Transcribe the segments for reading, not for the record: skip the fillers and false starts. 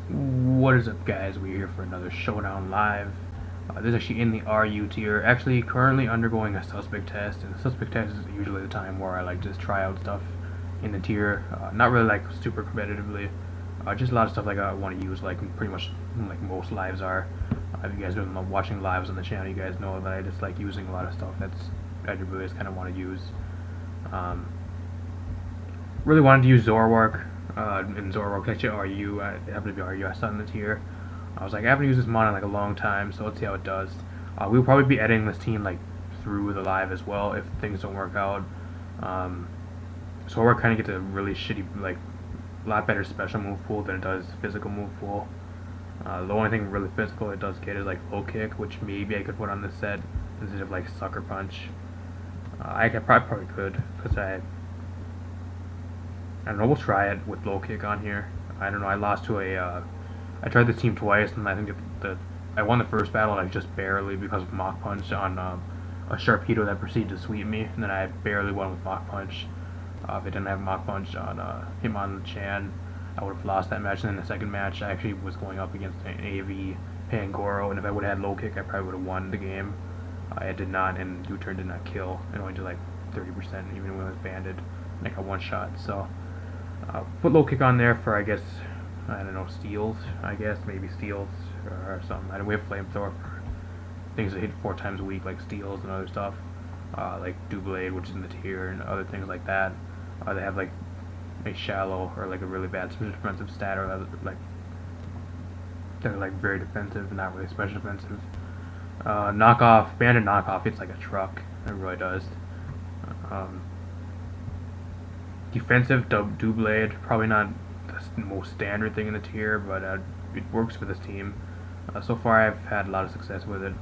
What is up, guys? We're here for another Showdown live. This is actually in the RU tier. Actually, currently undergoing a suspect test, and the suspect test is usually the time where I like just try out stuff in the tier. Not really like super competitively. Just a lot of stuff like I want to use, like pretty much like most lives are. If you guys have been watching lives on the channel, you guys know that I just like using a lot of stuff I really just kind of want to use. Really wanted to use Zoroark. And Zoroark actually RU. It happened to be RU. I saw in the tier. I was like, I haven't used this mon in like a long time, so let's see how it does. We'll probably be editing this team like through the live as well if things don't work out. Zoroark kind of gets a really shitty, like, a lot better special move pool than it does physical move pool. The only thing really physical it does get is like low kick, which maybe I could put on this set instead of like sucker punch. I probably could, because I don't know, we'll try it with low kick on here. I don't know, I lost to a, I tried this team twice, and I think I won the first battle, like, just barely because of Mach Punch on a Sharpedo that proceeded to sweep me, and then I barely won with Mach Punch. If I didn't have Mach Punch on Hitmonchan, I would have lost that match, and then the second match, I actually was going up against an AV Pangoro, and if I would have had low kick, I probably would have won the game. I did not, and U-turn did not kill, and only did like 30%, even when it was banded. I got one shot, so put low kick on there for, I guess, I don't know, steals, I guess, maybe steals or something. I know we have Flamethrower for things that hit 4 times a week, like steals and other stuff, like Doublade, which is in the tier, and other things like that. They have like a shallow or like a really bad defensive stat, or like they're like very defensive, not really special defensive. Knockoff, banded knockoff, it's like a truck, it really does. Defensive Doublade, probably not the most standard thing in the tier, but it works for this team. So far, I've had a lot of success with it.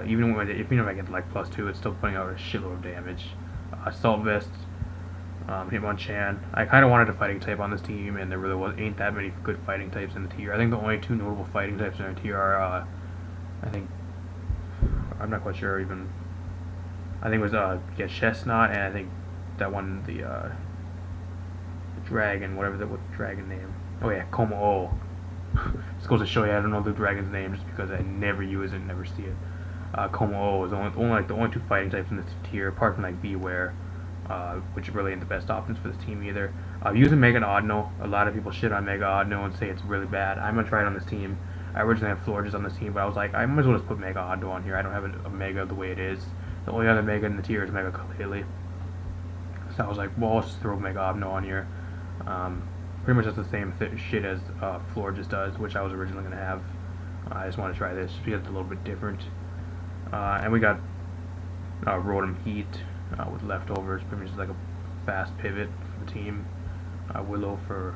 Even if I get like +2, it's still putting out a shitload of damage. Assault Vest, Hitmonchan. I kind of wanted a fighting type on this team, and there really ain't that many good fighting types in the tier. I think the only 2 notable fighting types in the tier are, I think, I'm not quite sure even. I think it was Chestnut, and I think that one, the dragon, whatever what dragon name. Oh yeah, Como. This goes to show you I don't know the dragon's name just because I never use it, never see it. Como is only the only 2 fighting types in this tier, apart from like Beware, which really ain't the best options for this team either. Using Mega Audino, a lot of people shit on Mega Audino and say it's really bad. I'm gonna try it on this team. I originally had Florges on this team, but I was like, I might as well just put Mega Audino on here. I don't have a Mega the way it is. The only other Mega in the tier is Mega Kalele. So I was like, well, let's just throw Mega Audino on here. Pretty much that's the same shit as Florges does, which I was originally going to have. I just want to try this because it's a little bit different. And we got Rotom-Heat with leftovers, pretty much just like a fast pivot for the team. Willow for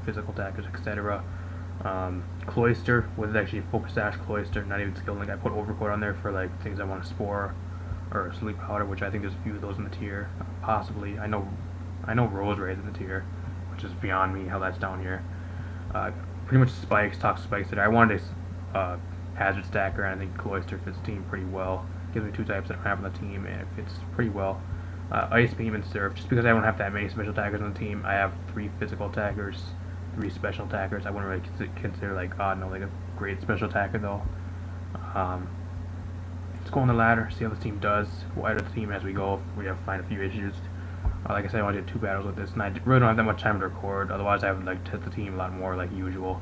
physical attackers, etc. Cloyster was actually Focus Sash Cloyster, not even skill link. I put Overcoat on there for like things I want to spore or sleep powder, which I think there's a few of those in the tier. Possibly, I know Rose Ray's in the tier, which is beyond me how that's down here. Pretty much spikes, toxic spikes today. I wanted a hazard stacker, and I think Cloyster fits the team pretty well. Gives me 2 types that I don't have on the team, and it fits pretty well. Ice Beam and Surf, just because I don't have that many special attackers on the team, I have 3 physical attackers, 3 special attackers. I wouldn't really consider like Audino like a great special attacker though. Let's go on the ladder, see how this team does. We'll edit the team as we go. We have to find a few issues. Like I said, I only did 2 battles with this, and I really don't have that much time to record. Otherwise, I would like test the team a lot more, like usual,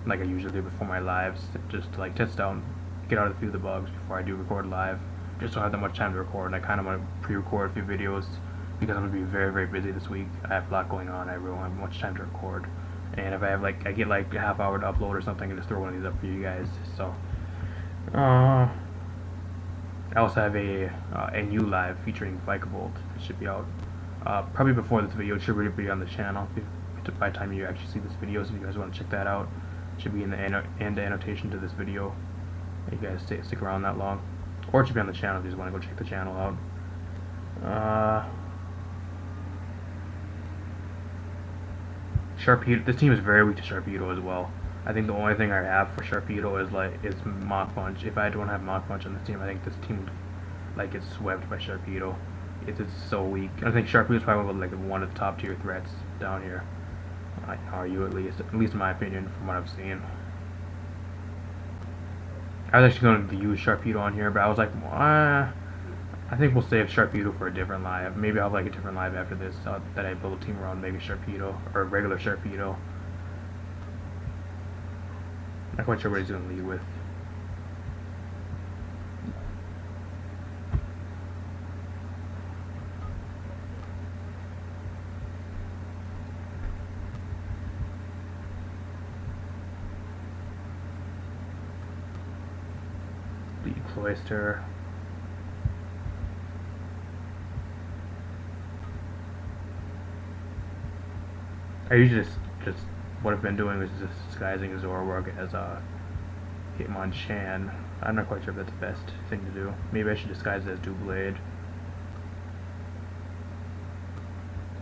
like I usually do before my lives, just to like test out, get out a few of the bugs before I do record live. Just don't have that much time to record, and I kind of want to pre-record a few videos because I'm gonna be very, very busy this week. I have a lot going on. I really don't have much time to record, and if I have like, I get like a half hour to upload or something, I can just throw one of these up for you guys. So, I also have a NU live featuring Vikavolt. It should be out probably before this video. It should really be on the channel by the time you actually see this video. So if you guys want to check that out, it should be in the end annotation to this video. If you guys stick around that long, or it should be on the channel if you just want to go check the channel out. Sharpedo. This team is very weak to Sharpedo as well. I think the only thing I have for Sharpedo is Mach Punch. If I don't have Mach Punch on this team, I think this team would like get swept by Sharpedo. It's so weak. I think Sharpedo is probably like one of the top tier threats down here. I can argue at least in my opinion, from what I've seen. I was actually going to use Sharpedo on here, but I was like, I think we'll save Sharpedo for a different live. Maybe I'll have like a different live after this that I build a team around Mega Sharpedo or regular Sharpedo. Not quite sure what he's going to lead with. Lead Cloyster. I usually just what I've been doing is just disguising Zoroark as a Hitmonchan. I'm not quite sure if that's the best thing to do. Maybe I should disguise it as Doublade.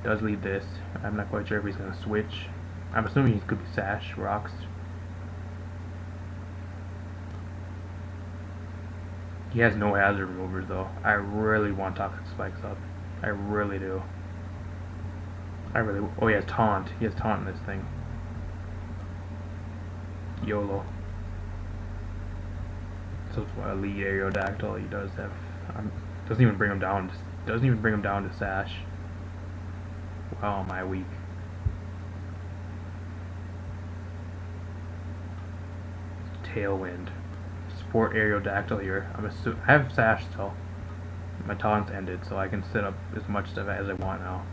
Does lead this. I'm not quite sure if he's going to switch. I'm assuming he could be Sash, Rocks. He has no hazard removers though. I really want Toxic Spikes up. I really do. Oh, he has Taunt. He has Taunt in this thing. YOLO. So it's a lead Aerodactyl. He does have. Doesn't even bring him down. Doesn't even bring him down to Sash. Wow, am I weak? Tailwind. Support Aerodactyl here. I have Sash still. My taunt's ended, so I can set up as much stuff as I want now.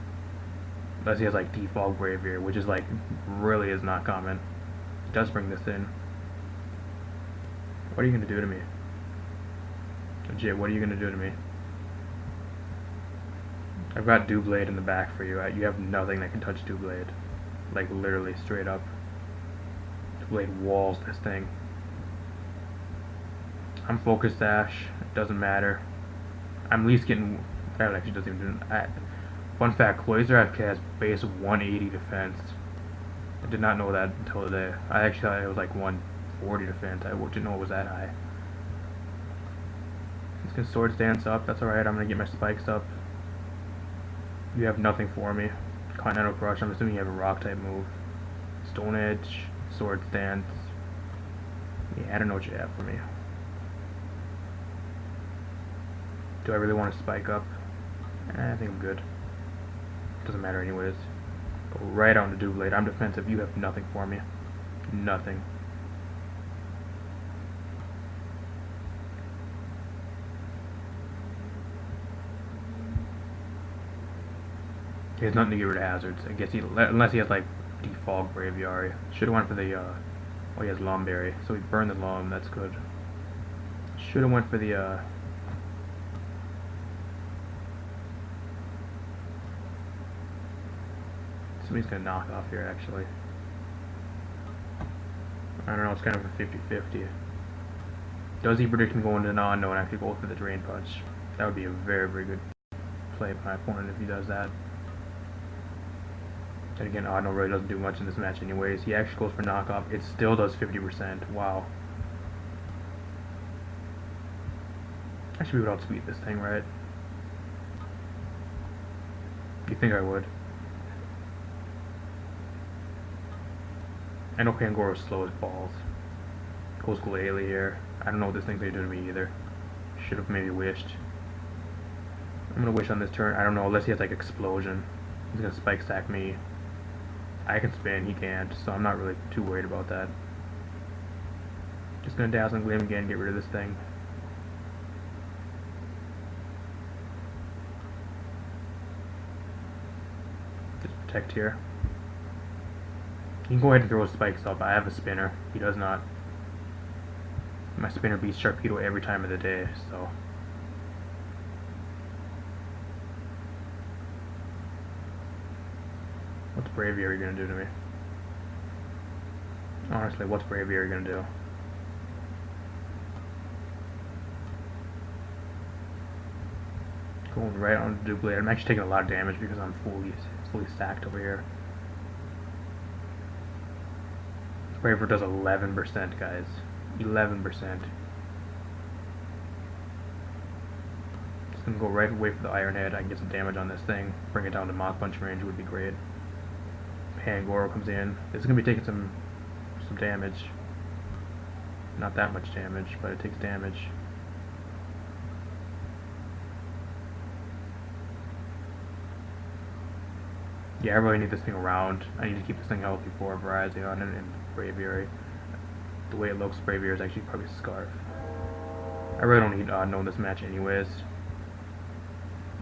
Unless he has like default Braviary, which is like really is not common. He does bring this in. What are you gonna do to me? Legit, what are you gonna do to me? I've got Doublade in the back for you. You have nothing that can touch Doublade. Like literally straight up. Doublade walls this thing. I'm focused Sash. It doesn't matter. I'm at least getting. That actually doesn't even do that. Fun fact, Cloyster has base 180 defense. I did not know that until today. I actually thought it was like 140 defense. I didn't know it was that high. He's gonna Swords Dance up. That's alright. I'm gonna get my spikes up. You have nothing for me. Continental Crush. I'm assuming you have a rock type move. Stone Edge, Swords Dance. Yeah, I don't know what you have for me. Do I really want to spike up? I think I'm good. Doesn't matter anyways. Go right on to Doublade. I'm defensive. You have nothing for me. Nothing. He has nothing to get rid of hazards. I guess unless he has like default Braviary. Should have went for the oh, he has Lomberry, so he burned the Lom. That's good. Should have went for the Somebody's gonna knock off here actually. I don't know, it's kind of a 50-50. Does he predict him going to non-no and actually go for the Drain Punch? That would be a very, very good play by my opponent if he does that. And again, Audino really doesn't do much in this match anyways. He actually goes for knockoff. It still does 50%. Wow. I should be able to outspeed this thing, right? You think I would? I know Pangoro slow as balls. Goes Glalie here. I don't know what this thing's gonna do to me either. Should have maybe wished. I'm gonna wish on this turn. I don't know, unless he has like Explosion. He's gonna Spike Stack me. I can spin, he can't, so I'm not really too worried about that. Just gonna Dazzling Gleam again, get rid of this thing. Just protect here. He can go ahead and throw his spikes up. I have a spinner. He does not. My spinner beats Sharpedo every time of the day, so. What's Braviary gonna do to me? Honestly, what's Braviary gonna do? Going right on Doublade. I'm actually taking a lot of damage because I'm fully stacked over here. Braver does 11%, guys. 11%. Just gonna go right away for the Iron Head. I can get some damage on this thing. Bring it down to Mach Punch range would be great. Pangoro comes in. This is gonna be taking some damage. Not that much damage, but it takes damage. Yeah, I really need this thing around. I need to keep this thing healthy for Virizion and Braviary. The way it looks, Braviary is actually probably Scarf. I really don't need Audino in this match anyways.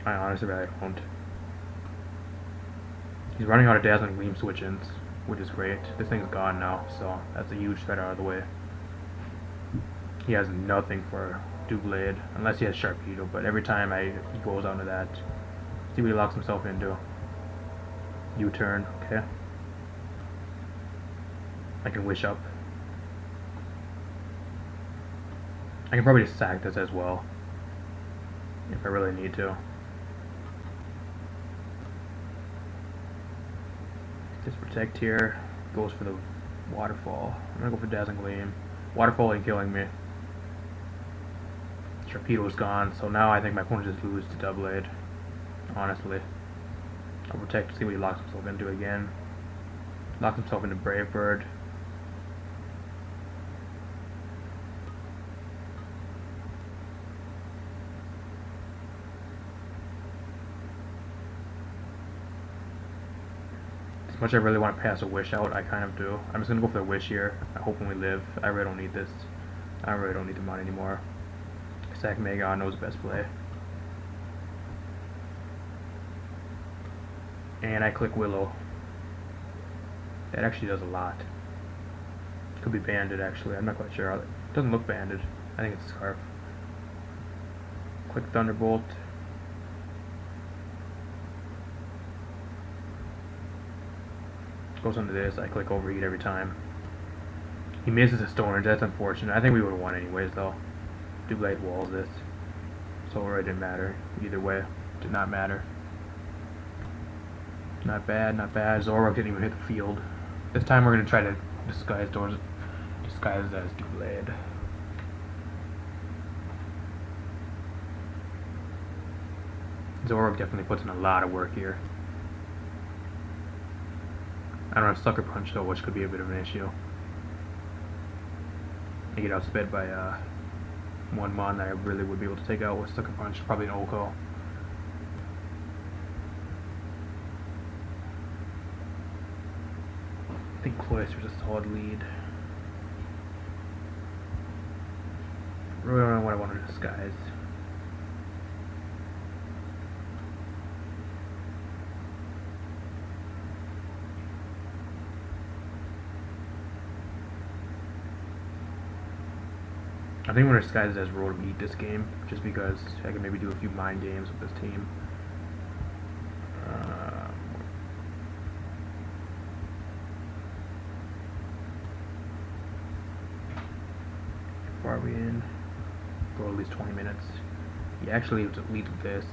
I honestly really don't. He's running out of Dazzling Gleam switch-ins, which is great. This thing's gone now, so that's a huge threat out of the way. He has nothing for Doublade, unless he has Sharpedo, but every time he goes onto that, see what he locks himself into. U-turn, okay. I can Wish Up. I can probably just sack this as well, if I really need to. Just protect here, goes for the Waterfall. I'm gonna go for Dazzling Gleam. Waterfall ain't killing me. Sharpedo's gone, so now I think my opponent just loses to Doublade, honestly. I'll protect, see what he locks himself into again. Locks himself into Brave Bird. As much as I really want to pass a Wish out, I kind of do. I'm just going to go for the Wish here. I hope when we live. I really don't need this. I really don't need the mod anymore. Sack Mega knows the best play. And I click Willow. That actually does a lot. Could be banded actually, I'm not quite sure. It doesn't look banded. I think it's Scarf. Click Thunderbolt. Goes into this, I click Overheat every time. He misses a Stone Edge, that's unfortunate. I think we would have won anyways though. Doublade walls this. So it really didn't matter. Either way, did not matter. Not bad, not bad. Zoroark didn't even hit the field. This time we're going to try to disguise it as Doublade. Zoroark definitely puts in a lot of work here. I don't have Sucker Punch though, which could be a bit of an issue. I get outsped by one mon that I really would be able to take out with Sucker Punch, probably an Oko. I think Cloyster's a solid lead. Really don't know what I want to disguise. I think I'm going to disguise it as Rotom-Heat this game, just because I can maybe do a few mind games with this team. How far are we in? Go at least 20 minutes. He actually leads with this.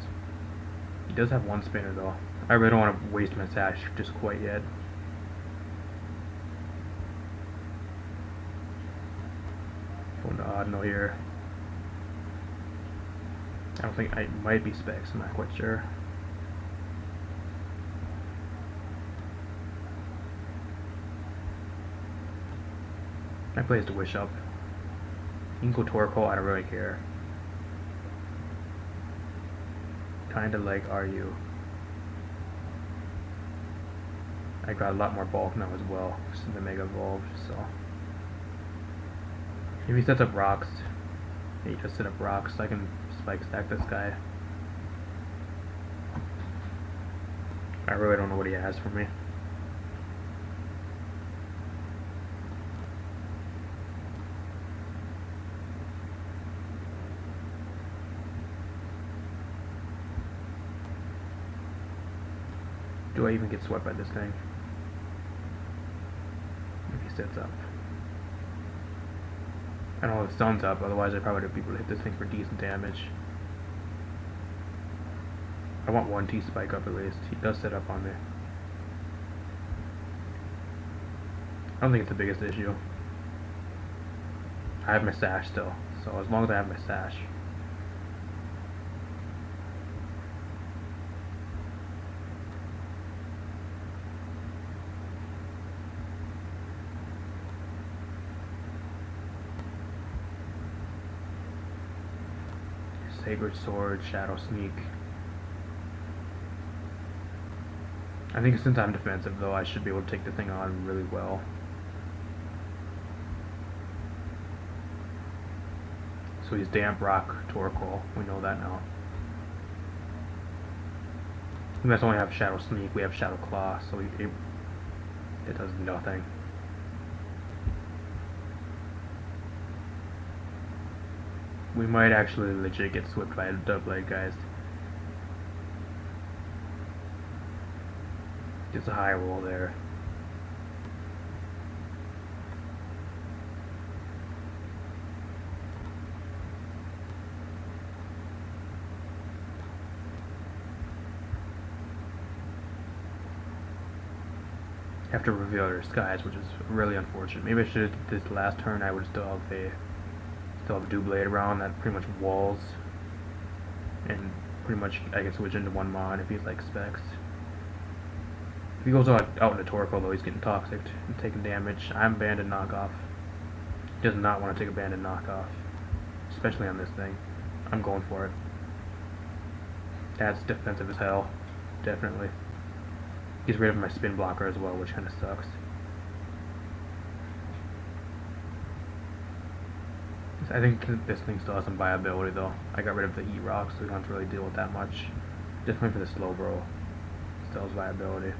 He does have one spinner though. I really don't want to waste my Sash just quite yet. Going to Audino here. I don't think I might be Specs, I'm not quite sure. My play is to Wish Up. You can go Torkoal, I don't really care. Kinda like RU. I got a lot more bulk now as well since the Mega evolved, so. If he sets up rocks, he just set up rocks, so I can spike stack this guy. I really don't know what he has for me. Do I even get swept by this thing? If he sets up. I don't know if the sun's up, otherwise I probably would be able to hit this thing for decent damage. I want one T-Spike up at least. He does set up on me. I don't think it's the biggest issue. I have my Sash still, so as long as I have my Sash. Sacred Sword, Shadow Sneak. I think since I'm defensive though, I should be able to take the thing on really well. So he's Damp Rock Torkoal, we know that now. We must only have Shadow Sneak, we have Shadow Claw, so it does nothing. We might actually legit get swept by a Doublade, guys. It's a high roll there. Have to reveal their skies, which is really unfortunate. Maybe I should have this last turn. I would still have a Doublade around that pretty much walls, and pretty much I can switch into one mod if he's like specs. If he goes out into Torkoal though, he's getting toxic and taking damage. I'm Banded Knockoff. He does not want to take a Banded Knockoff, especially on this thing. I'm going for it. That's defensive as hell, definitely. Gets rid of my spin blocker as well, which kind of sucks. I think this thing still has some viability though. I got rid of the Heat Rock, so we don't have to really deal with that much. Definitely for the Slowbro, still has viability.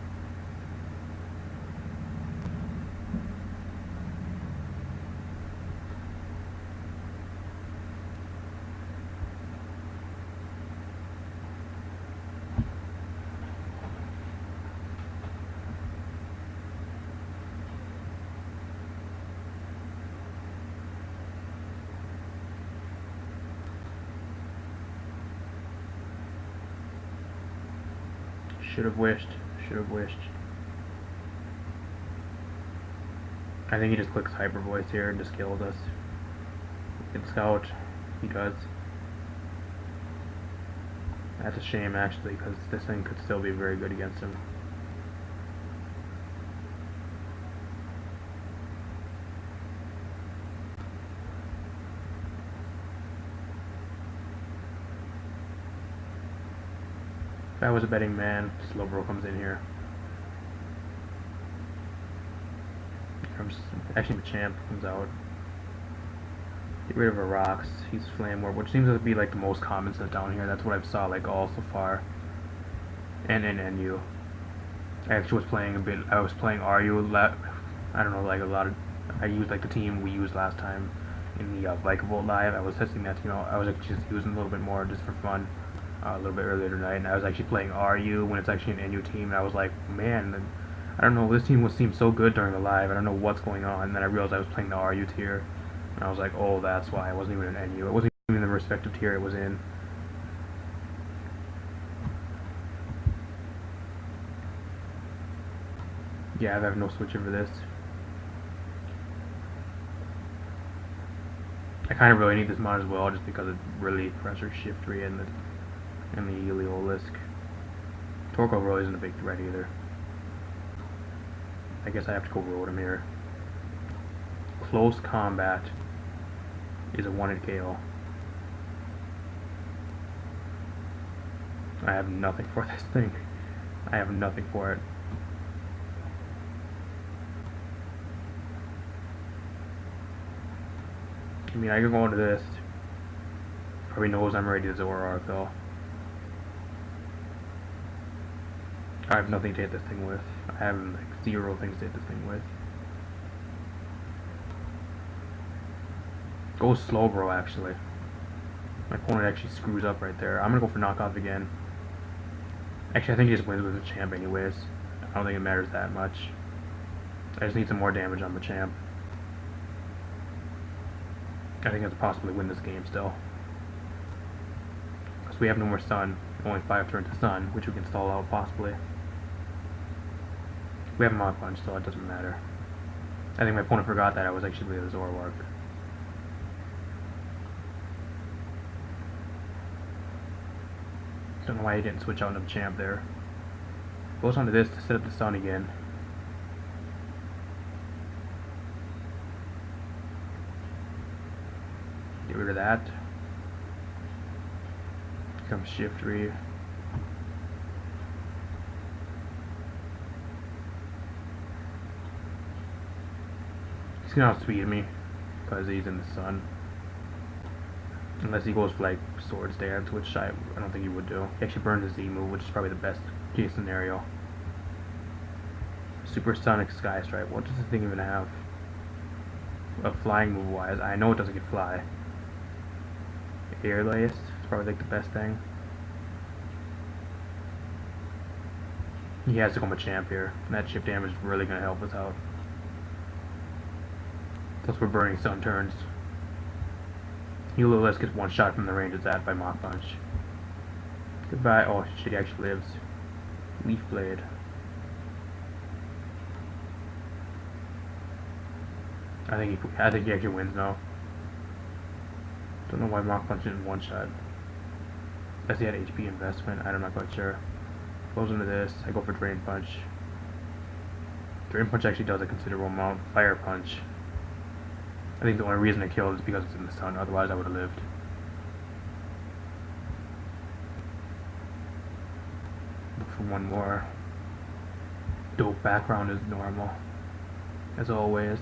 Should have wished. Should have wished. I think he just clicks Hyper Voice here and just kills us. He can Scout. He does. That's a shame actually, because this thing could still be very good against him. If I was a betting man, Slowbro comes in here. Actually, Machamp comes out. Get rid of our rocks. He's Flame Orb, which seems to be like the most common set down here. That's what I've saw like all so far. And in NU. I actually was playing a bit. I was playing RU. I don't know, like a lot of. I used like the team we used last time in the Vikavolt live. I was testing that. You know, I was just using a little bit more just for fun. A little bit earlier tonight, and I was actually playing RU when it's actually an NU team, and I was like, man, I don't know, this team seemed so good during the live, I don't know what's going on, and then I realized I was playing the RU tier, and I was like, oh, that's why, it wasn't even an NU, it wasn't even the respective tier it was in. Yeah, I have no switcher for this. I kind of really need this mod as well, just because it really pressure shift re and the Eviolite. Torkoal really isn't a big threat either. I guess I have to go Rotom here. Close combat is a 1-hit KO. I have nothing for this thing. I have nothing for it. I mean, I could go into this. Probably knows I'm ready to Zoroark though. I have nothing to hit this thing with. I have like 0 things to hit this thing with. Go Slowbro actually. My opponent actually screws up right there. I'm gonna go for knockoff again. Actually, I think he just wins with the champ anyways. I don't think it matters that much. I just need some more damage on the champ. I think I can possibly win this game still. Because we have no more Sun. Only 5 turns of Sun, which we can stall out possibly. We have a Mach Punch, so it doesn't matter. I think my opponent forgot that I was actually the Zoroark. Don't know why he didn't switch out into the champ there. Goes onto this to set up the Sun again. Get rid of that. becomes Shiftry. He's gonna outspeed me because he's in the sun. Unless he goes for like Swords Dance, which I don't think he would do. He actually burns his Z move, which is probably the best case scenario. Supersonic Sky Strike. What does this thing even have? Flying move wise, I know it doesn't get fly. Air Lace is probably like the best thing. He has to go Machamp here, and that chip damage is really gonna help us out. Plus we're burning Sun turns. Will-O-Wisp gets one shot from the range of that by Mach Punch. Goodbye. Oh shit, he actually lives. Leaf Blade. I think he actually wins now. Don't know why Mach Punch didn't one shot. Unless he had HP investment, I'm not quite sure. Goes into this, I go for Drain Punch. Drain Punch actually does a considerable amount. Fire Punch. I think the only reason I killed is because it's in the sun, otherwise I would have lived. Look for one more. Dope background is normal, as always.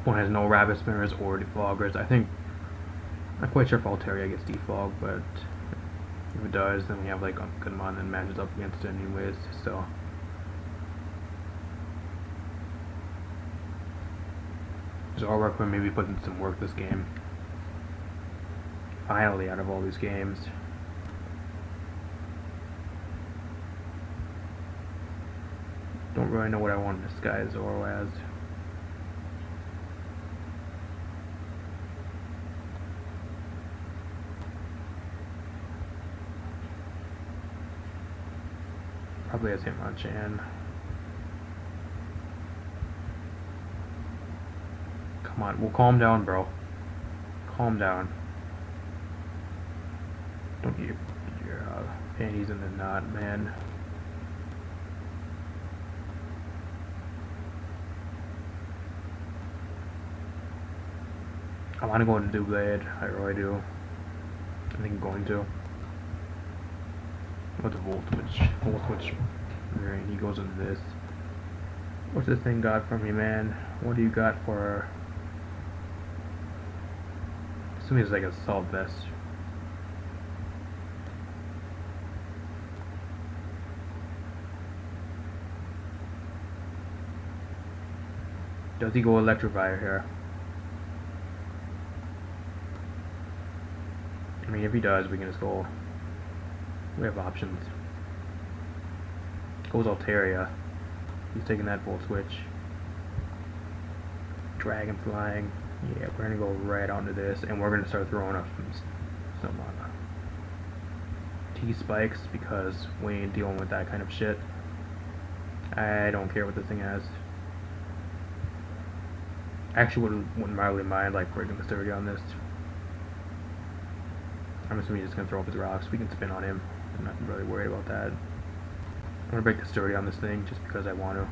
One has no Rabbit Spinners or Defoggers. I think, not quite sure if Altaria gets Defog, but if it does, then we have like a good amount that matches up against it anyways. So Zoroark will maybe put in some work this game. Finally, out of all these games. Don't really know what I want to disguise Zoro as. Probably has Hitmonchan. Come on, well calm down, bro. Calm down. Don't get your panties in the knot, man. I want to go into Doublade. I really do. I think I'm going to. What's a Volt Switch? Right, he goes into this. What's this thing got for me, man? What do you got for? Assuming it's like a Assault Vest. Does he go Electrovire here? I mean, if he does, we can just go. We have options. Goes Altaria. He's taking that Volt Switch. Dragon Flying. Yeah, we're gonna go right onto this, and we're gonna start throwing up some T-Spikes because we ain't dealing with that kind of shit. I don't care what this thing has. I actually wouldn't really mind like breaking the sturdy on this. I'm assuming he's just gonna throw up his rocks. We can spin on him. I'm not really worried about that. I'm gonna break the sturdy on this thing just because I want to.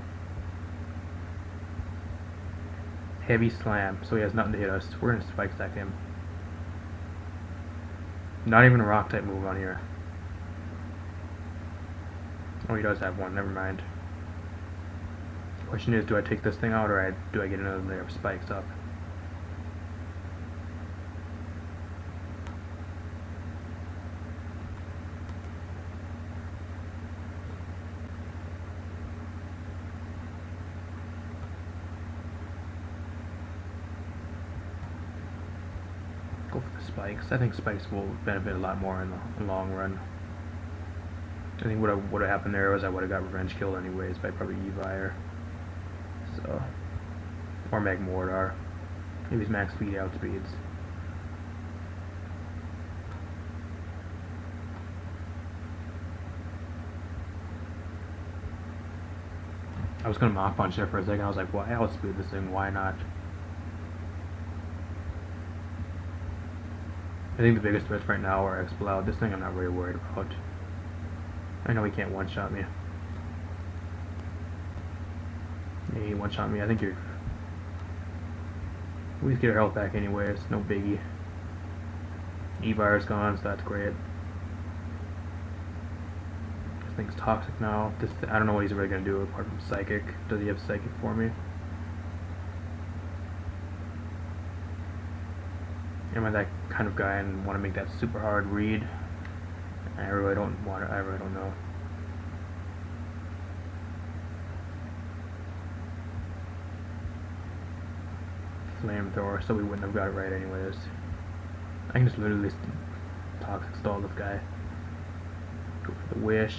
Heavy Slam, so he has nothing to hit us. We're gonna Spike Stack him. Not even a rock type move on here. Oh, he does have one, never mind. Question is, do I take this thing out or do I get another layer of spikes up? Go for the spikes. I think spikes will benefit a lot more in the long run. I think what would have happened there was I would have got revenge killed anyways by probably Evire. So, or Magmortar. Maybe his max speed outspeeds. I was gonna Mach Punch there for a second. I was like, why outspeed this thing? Why not? I think the biggest threats right now are Explode. This thing I'm not really worried about. I know he can't one-shot me. Yeah, he one-shot me. I think you're... We just get our health back anyways. No biggie. E-Vir's gone, so that's great. This thing's toxic now. I don't know what he's really gonna do apart from Psychic. Does he have Psychic for me? Am I that kind of guy and want to make that super hard read? I really don't want it. I really don't know. Flamethrower, so we wouldn't have got it right anyways. I can just literally toxic stall this guy. Go for the Wish.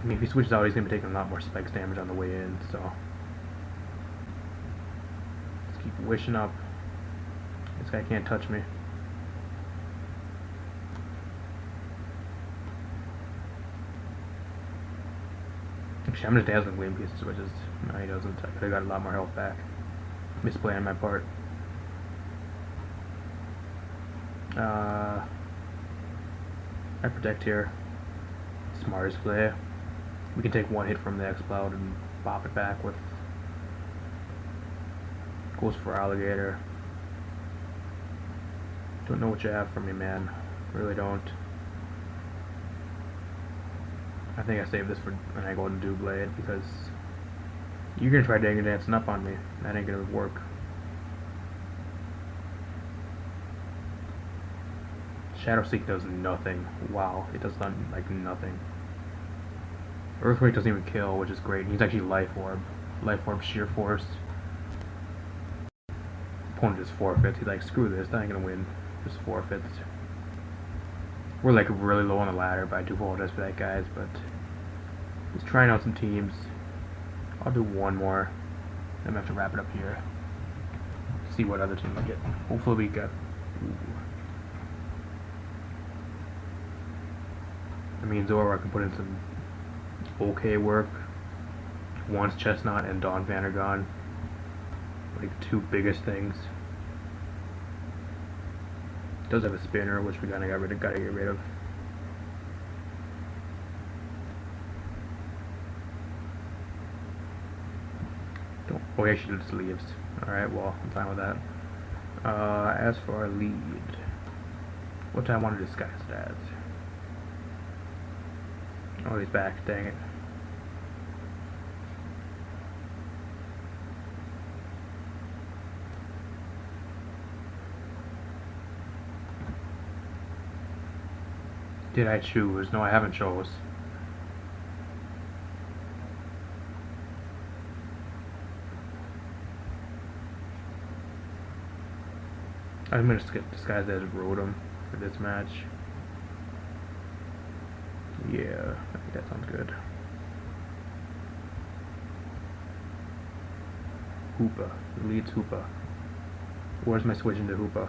I mean, if he switches out, he's going to be taking a lot more spikes damage on the way in, so... Let's keep wishing up. This guy can't touch me. Actually, I'm just Dazzling Gleam pieces, which is... No, he doesn't. I could have got a lot more health back. Misplay on my part. I protect here. Smartest play. We can take one hit from the Explode and bop it back with... Goes for Alligator. Don't know what you have for me, man. Really don't. I think I saved this for when I go into Doublade because you're gonna try Dagger Dancing up on me. That ain't gonna work. Shadow Seek does nothing. Wow, it does not like nothing. Earthquake doesn't even kill, which is great. He's actually Life Orb. Life Orb Sheer Force. Opponent just forfeits. He's like, screw this, that ain't gonna win. Just forfeits. We're like really low on the ladder, but I do apologize for that, guys. But just trying out some teams. I'll do one more. Then we have to wrap it up here. See what other team we get. Hopefully we got. Ooh. I mean, Zoroark can put in some okay work. Once Chestnut and Dawn Vandergon, like the two biggest things. Does have a spinner, which we gotta get rid of. Oh, he actually just leaves. Alright, well, I'm fine with that. As for our lead, what do I want to disguise it as? Oh, he's back, dang it. Did I choose? No, I haven't chose. I'm gonna disguise it as Rotom for this match. Yeah, I think that sounds good. Hoopa. Leads Hoopa. Where's my switch into Hoopa?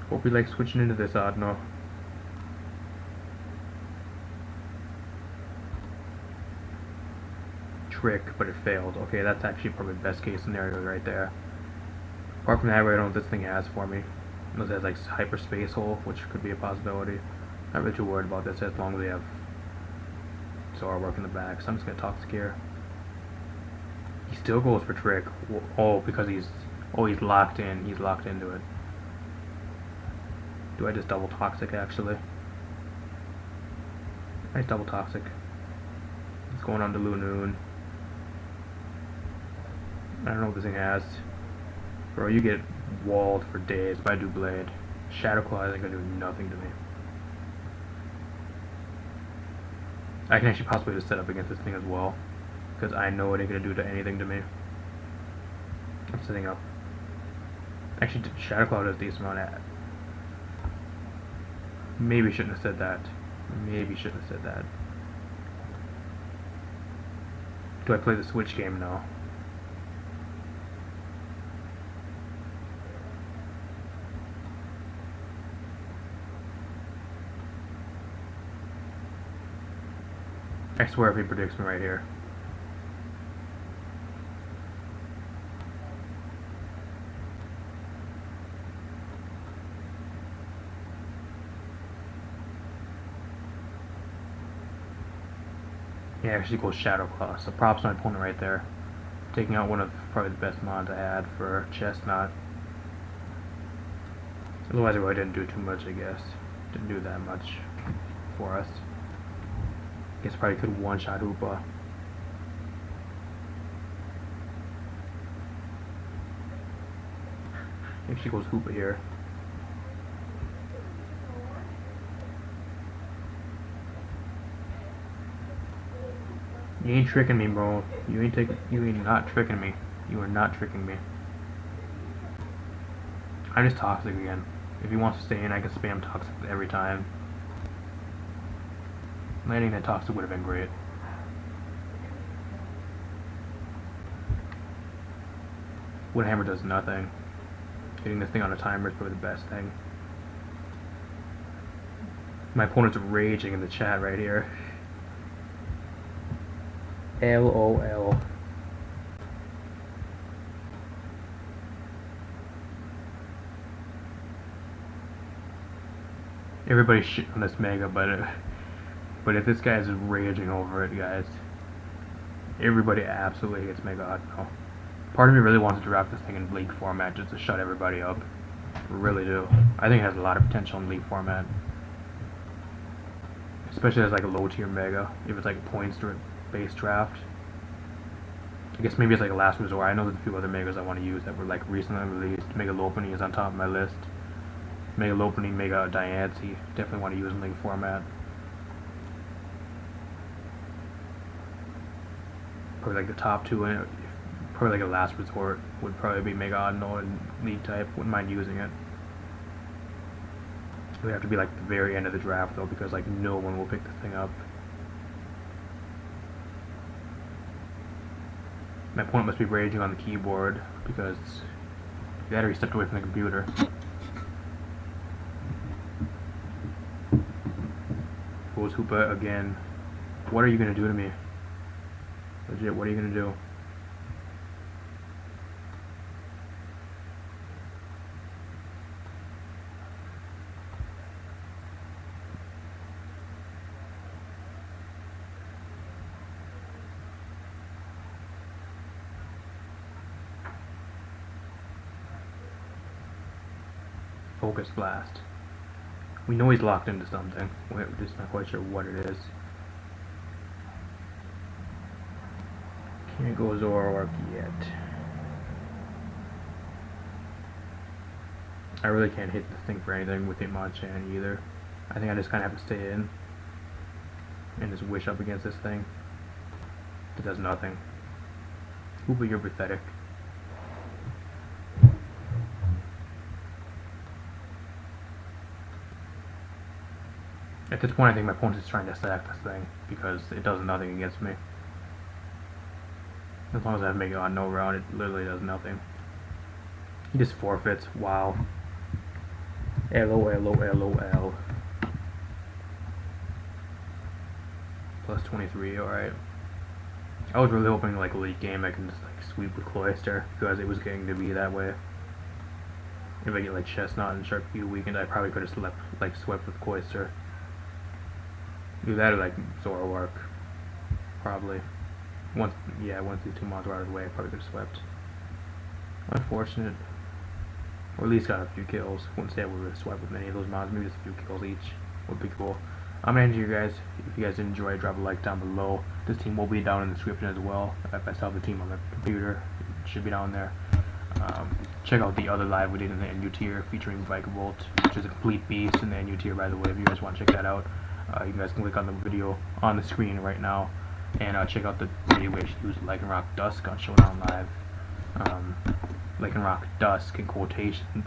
Hope you like switching into this, Audino. Trick, but it failed. Okay, that's actually probably best case scenario right there. Apart from that, I don't know what this thing has for me. Unless it has like hyperspace hole, which could be a possibility. Not really too worried about this as long as we have Zoroark in the back. So I'm just gonna Toxic here. He still goes for Trick. Oh, because he's locked in. He's locked into it. Do I just double Toxic actually? I just double Toxic. It's going on to Lunoon. I don't know what this thing has. Bro, you get walled for days by Doublade. Shadow Claw isn't gonna do nothing to me. I can actually possibly just set up against this thing as well, because I know it ain't gonna do anything to me. I'm setting up. Actually, Shadow Claw does a decent amount of. Maybe shouldn't have said that. Maybe shouldn't have said that. Do I play the Switch game now? I swear if he predicts me right here. Yeah, actually goes Shadow Claw, so props to my opponent right there. Taking out one of probably the best mods I had for Chestnut. Otherwise I really didn't do too much, I guess. Didn't do that much for us. Guess probably could one-shot Hoopa. If she goes Hoopa here. You ain't tricking me, bro. You ain't not tricking me. You are not tricking me. I'm just toxic again. If he wants to stay in, I can spam toxic every time. Landing that toxic would have been great. Wood Hammer does nothing. Hitting this thing on a timer is probably the best thing. My opponent's raging in the chat right here. LOL. Everybody's shit on this Mega, but if this guy is raging over it, guys, everybody absolutely hates Mega Audino. Part of me really wants to draft this thing in League format just to shut everybody up. I really do. I think it has a lot of potential in League format. Especially as like a low tier Mega, if it's like a points based draft. I guess maybe it's like a last resort. I know there's a few other Megas I want to use that were like recently released. Mega Lopunny is on top of my list. Mega Lopunny, Mega Diancie, definitely want to use in League format. Probably like the top two in it. Probably like a last resort would probably be Mega Audino and League type. Wouldn't mind using it. It would have to be like the very end of the draft though, because like no one will pick this thing up. My opponent must be raging on the keyboard because he had already stepped away from the computer. Goes Hoopa again. What are you gonna do to me? Legit, what are you gonna do? Focus Blast. We know he's locked into something. We're just not quite sure what it is. Can't go Zoroark yet. I really can't hit this thing for anything with Hitmonchan either. I think I just kind of have to stay in and just wish up against this thing. It does nothing. Hoopa, you're pathetic. At this point, I think my opponent is trying to sack this thing because it does nothing against me. As long as I have Mega on no round, it literally does nothing. He just forfeits. Wow. LOL. Plus 23, alright. I was really hoping like late game I can just like sweep with Cloyster because it was getting to be that way. If I get like Chestnut and Sharpie weekend, I probably could have swept with Cloyster. Do that or like Zoroark. Probably. Once these two mods were out of the way, I probably could have swept. Unfortunate. Or at least got a few kills. Wouldn't say I would have swept with any of those mods, maybe just a few kills each. Would be cool. I'm gonna end here, guys. If you guys did enjoy, drop a like down below. This team will be down in the description as well. If I still have the team on the computer, it should be down there. Check out the other live we did in the NU tier featuring Vikavolt, which is a complete beast in the NU tier, by the way. If you guys want to check that out, you guys can click on the video on the screen right now and check out the video where she used Lycanroc Dusk on Showdown Live. Lycanroc Dusk in quotations.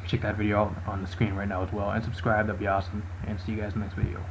Check that video out on the screen right now as well, and subscribe, that'd be awesome, and see you guys in the next video.